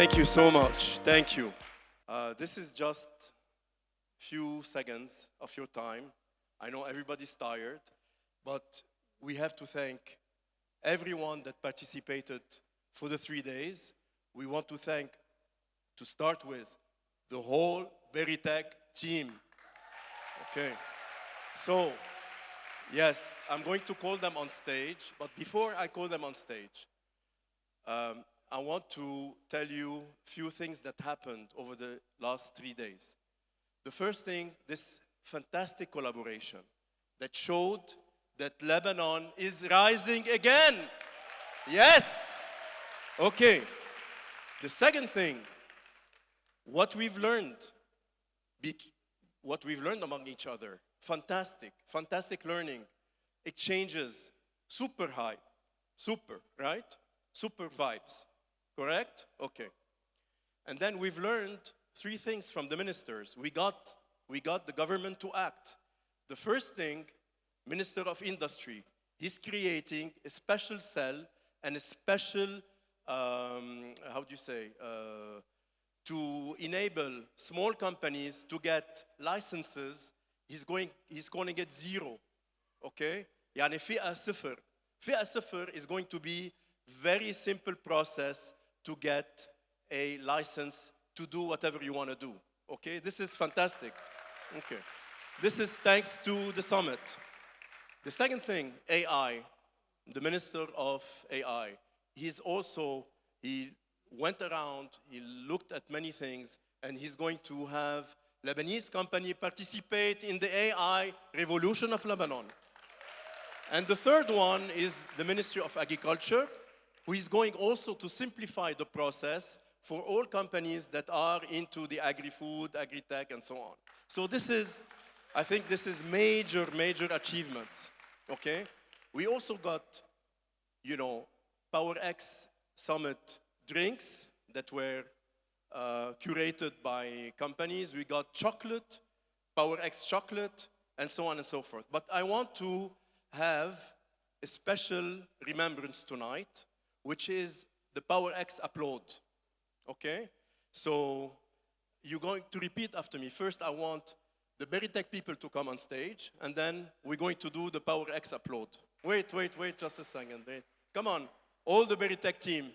Thank you so much. Thank you. This is just few seconds of your time. I know everybody's tired, but we have to thank everyone that participated for the 3 days. We want to thank, to start with, the whole Veritech team. Okay. So, yes, I'm going to call them on stage, but before I call them on stage, I want to tell you a few things that happened over the last 3 days. The first thing, this fantastic collaboration that showed that Lebanon is rising again. Yes. Okay. The second thing, what we've learned among each other. Fantastic learning. Exchanges, super high. Super, right? Super vibes. Correct? Okay. And then we've learned 3 things from the ministers. We got the government to act. The first thing, Minister of Industry, he's creating a special cell and a special, to enable small companies to get licenses. He's calling it 0. Okay? يعني فئة صفر. فئة صفر is going to be very simple process to get a license to do whatever you want to do. Okay? This is fantastic. Okay. This is thanks to the summit. The second thing, AI, the Minister of AI, he went around, he looked at many things, and he's going to have Lebanese company participate in the AI revolution of Lebanon. And the third one is the Ministry of Agriculture, who is going also to simplify the process for all companies that are into the agri-food, agri-tech, and so on. So I think this is major achievements, okay? We also got, PowerX Summit drinks that were curated by companies. We got chocolate, PowerX chocolate, and so on and so forth. But I want to have a special remembrance tonight, which is the PowerX upload, okay? So you're going to repeat after me. First, I want the Veritech people to come on stage, and then we're going to do the PowerX upload. Wait, just a second. Wait. Come on, all the Veritech team.